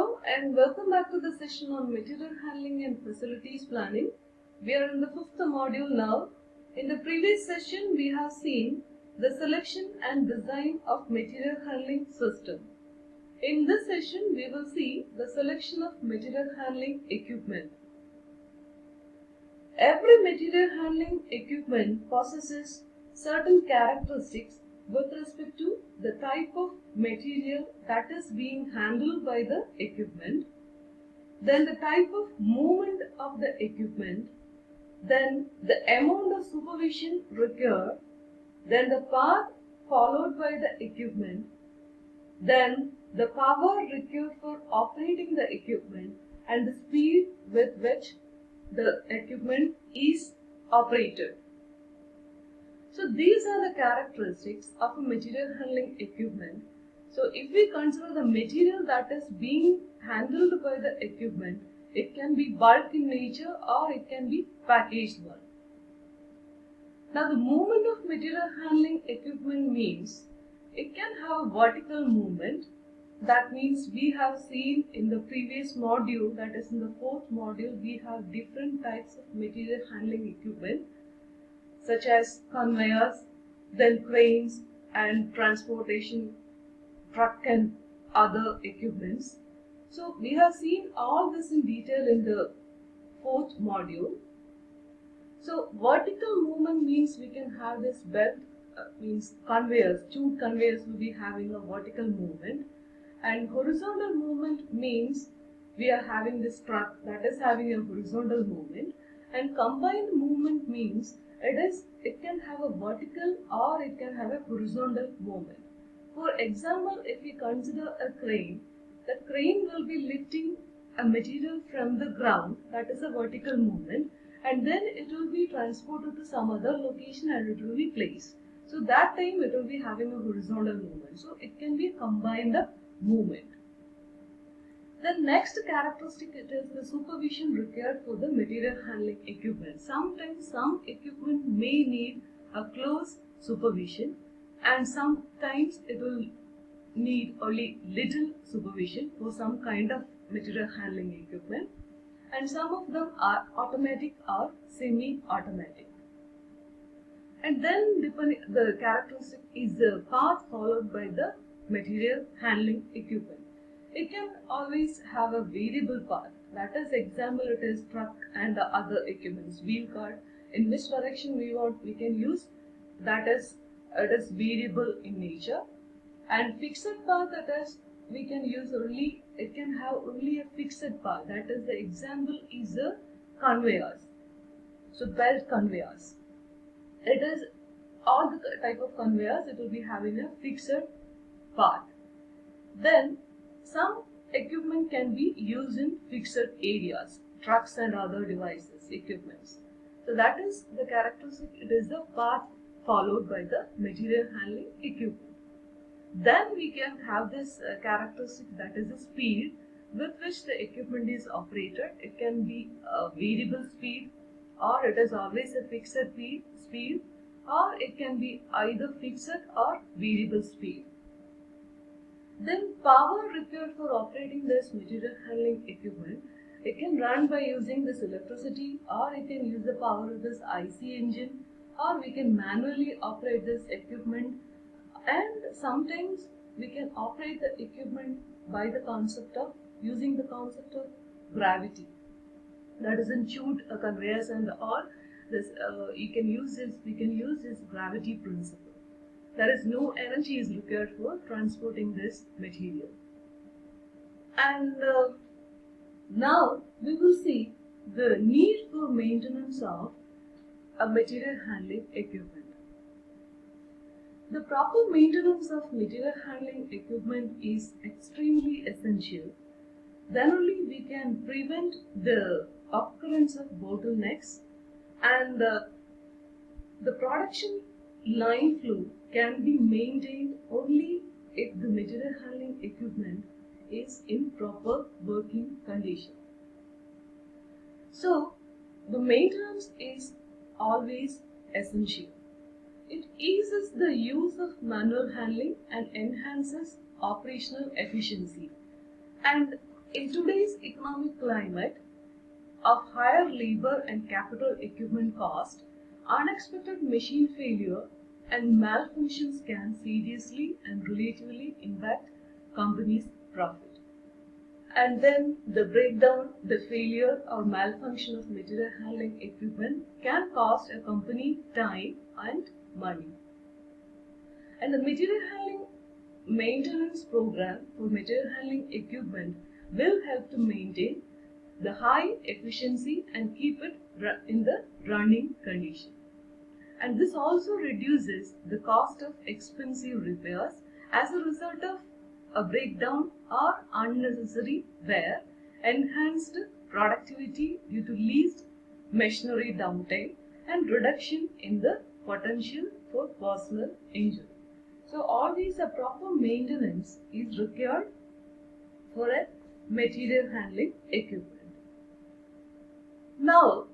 Hello and welcome back to the session on material handling and facilities planning. We are in the fifth module now. In the previous session, we have seen the selection and design of material handling system. In this session, we will see the selection of material handling equipment. Every material handling equipment possesses certain characteristics with respect to the type of material that is being handled by the equipment, then the type of movement of the equipment, then the amount of supervision required, then the path followed by the equipment, then the power required for operating the equipment and the speed with which the equipment is operated. So these are the characteristics of a material handling equipment. So if we consider the material that is being handled by the equipment, it can be bulk in nature or it can be packaged one. Now the movement of material handling equipment means it can have a vertical movement. That means we have seen in the previous module, that is in the fourth module, we have different types of material handling equipment such as conveyors, then cranes and transportation truck and other equipments. So we have seen all this in detail in the fourth module. So vertical movement means we can have this belt, means conveyors, two conveyors will be having a vertical movement, and horizontal movement means we are having this truck that is having a horizontal movement, and combined movement means it can have a vertical or it can have a horizontal movement. For example, if we consider a crane, the crane will be lifting a material from the ground, that is a vertical movement, and then it will be transported to some other location and it will be placed. So that time it will be having a horizontal movement. So it can be combined movement. The next characteristic is the supervision required for the material handling equipment. Sometimes some equipment may need a close supervision and sometimes it will need only little supervision for some kind of material handling equipment, and some of them are automatic or semi-automatic. And then the characteristic is the path followed by the material handling equipment. It can always have a variable path. That is, example, it is truck and the other equipments, wheel cart. In which direction we can use, that is, it is variable in nature. And fixed path, that is, we can use only, it can have only a fixed path. That is, the example is the conveyors. So belt conveyors. It is all the type of conveyors, it will be having a fixed path. Then some equipment can be used in fixed areas, trucks and other devices, equipments. So that is the characteristic, it is the path followed by the material handling equipment. Then we can have this characteristic, that is the speed with which the equipment is operated. It can be a variable speed or it is always a fixed speed, or it can be either fixed or variable speed. Then power required for operating this material handling equipment, it can run by using this electricity, or it can use the power of this IC engine, or we can manually operate this equipment, and sometimes we can operate the equipment by the concept of using the concept of gravity. That is in chute conveyors and all this we can use this gravity principle. There is no energy is required for transporting this material. And now we will see the need for maintenance of a material handling equipment. The proper maintenance of material handling equipment is extremely essential. Then only we can prevent the occurrence of bottlenecks, and the production line flow can be maintained only if the material handling equipment is in proper working condition. So the maintenance is always essential. It eases the use of manual handling and enhances operational efficiency. And In today's economic climate of higher labor and capital equipment cost, unexpected machine failure and malfunctions can seriously and relatively impact companies' profit. And then the breakdown, the failure or malfunction of material handling equipment can cost a company time and money. And the material handling maintenance program for material handling equipment will help to maintain the high efficiency and keep it in the running condition. And this also reduces the cost of expensive repairs as a result of a breakdown or unnecessary wear, enhanced productivity due to least machinery downtime, and reduction in the potential for personal injury. So all these proper maintenance is required for a material handling equipment. Now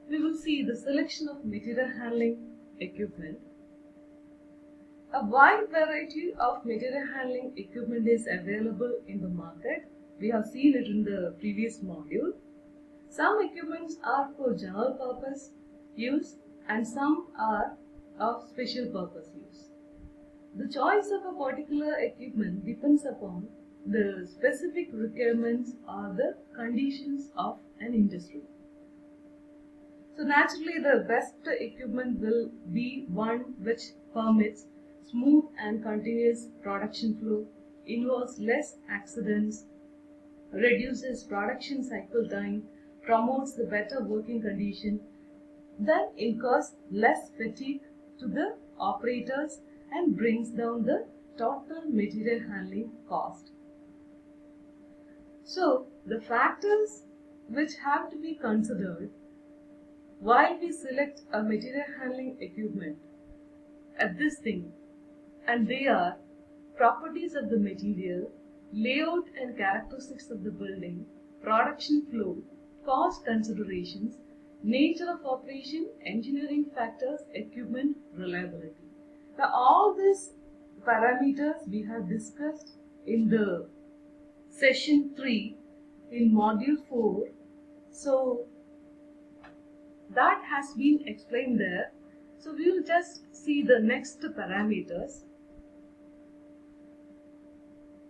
we will see the selection of material handling equipment. A wide variety of material handling equipment is available in the market. We have seen it in the previous module. Some equipments are for general purpose use and some are of special purpose use. The choice of a particular equipment depends upon the specific requirements or the conditions of an industry. So naturally the best equipment will be one which permits smooth and continuous production flow, involves less accidents, reduces production cycle time, promotes the better working condition, then incurs less fatigue to the operators and brings down the total material handling cost. So the factors which have to be considered while we select a material handling equipment at this thing, and they are properties of the material, layout and characteristics of the building, production flow, cost considerations, nature of operation, engineering factors, equipment reliability. Now all these parameters we have discussed in the session 3 in module 4. So that has been explained there. So we will just see the next parameters.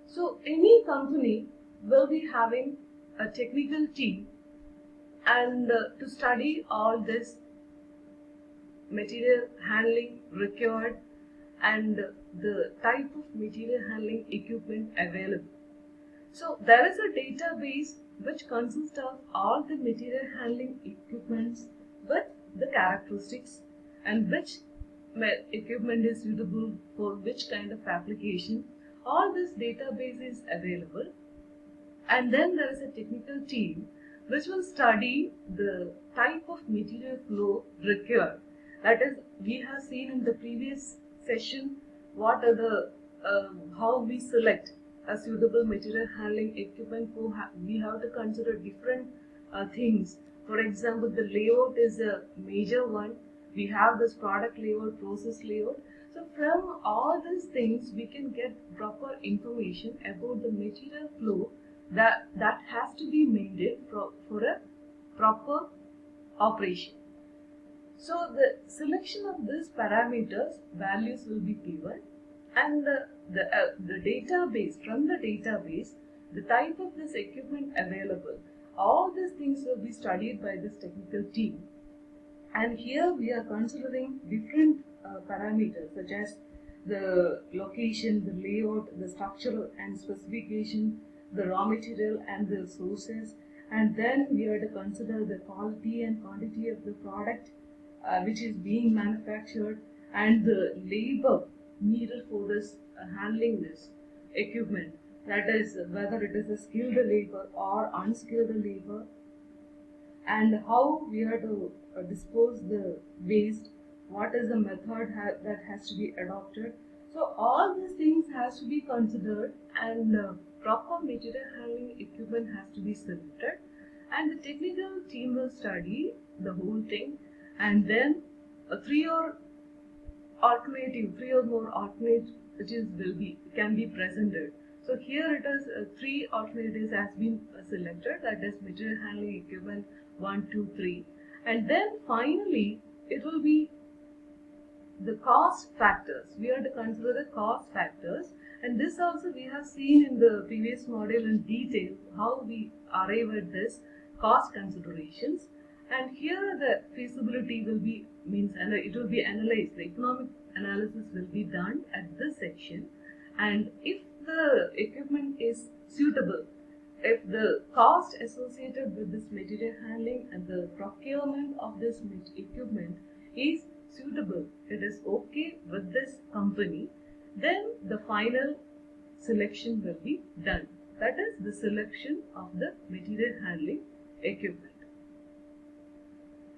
So any company will be having a technical team and to study all this material handling required and the type of material handling equipment available. So there is a database which consists of all the material handling equipments with the characteristics and which equipment is suitable for which kind of application. All this database is available, and then there is a technical team which will study the type of material flow required. That is, we have seen in the previous session what are the how we select a suitable material handling equipment. We have to consider different things. For example, the layout is a major one. We have this product layout, process layout. So from all these things, we can get proper information about the material flow that has to be maintained for a proper operation. So the selection of these parameters, values will be given, and the database, from the database, the type of this equipment available, all these things will be studied by this technical team. And here we are considering different parameters such as the location, the layout, the structural and specification, the raw material and the sources, and then we are to consider the quality and quantity of the product which is being manufactured, and the labor needed for this handling this equipment, that is whether it is a skilled labor or unskilled labor, and how we are to dispose the waste, what is the method that has to be adopted. So all these things has to be considered, and proper material handling equipment has to be selected, and the technical team will study the whole thing, and then three or more alternatives can be presented. So here it is 3 alternatives has been selected, that is material handling equipment 1, 2, 3, and then finally it will be the cost factors. We have to consider the cost factors, and this also we have seen in the previous module in detail how we arrive at this cost considerations. And here the feasibility will be it will be analyzed. The economic analysis will be done at this section, and if the equipment is suitable, if the cost associated with this material handling and the procurement of this equipment is suitable, it is okay with this company, then the final selection will be done. That is the selection of the material handling equipment.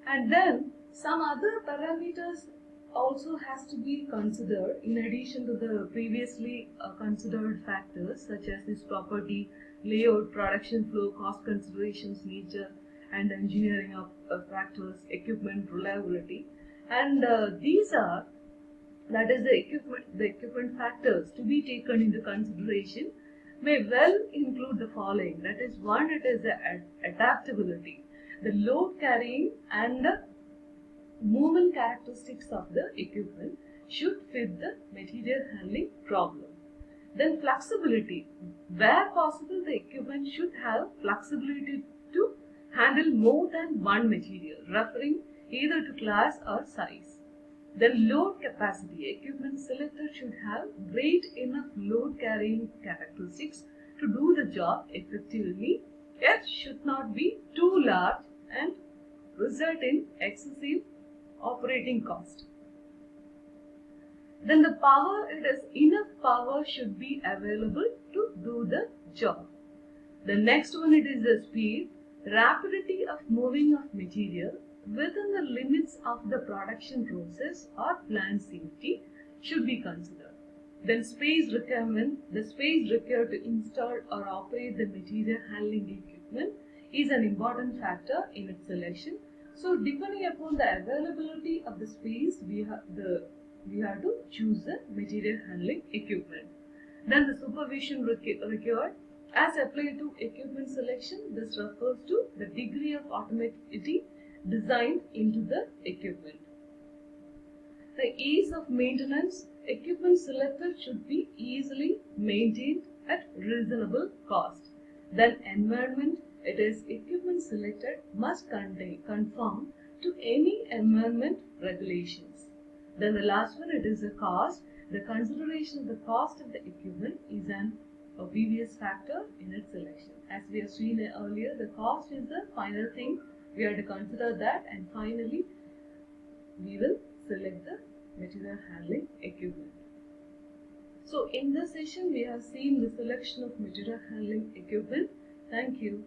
And then some other parameters also has to be considered in addition to the previously considered factors, such as this property, layout, production flow, cost considerations, nature and engineering of factors, equipment reliability, and these are, that is the equipment factors to be taken into consideration may well include the following. That is, one, it is the adaptability, the load carrying and the movement characteristics of the equipment should fit the material handling problem. Then flexibility, where possible the equipment should have flexibility to handle more than one material, referring either to class or size. Then load capacity, equipment selected should have great enough load carrying characteristics to do the job effectively, yet should not be too large and result in excessive operating cost. Then the power, it is enough power should be available to do the job. The next one, it is the speed, rapidity of moving of material within the limits of the production process or plant safety should be considered. Then space requirement, the space required to install or operate the material handling equipment is an important factor in its selection. So depending upon the availability of the space, we have to choose the material handling equipment. Then the supervision required as applied to equipment selection, this refers to the degree of automaticity designed into the equipment. The ease of maintenance, equipment selected should be easily maintained at reasonable cost. Then environment, it is equipment selected must conform to any environment regulations. Then the last one, it is the cost. The consideration of the cost of the equipment is an obvious factor in its selection. As we have seen earlier, the cost is the final thing. We have to consider that, and finally we will select the material handling equipment. So in this session we have seen the selection of material handling equipment. Thank you.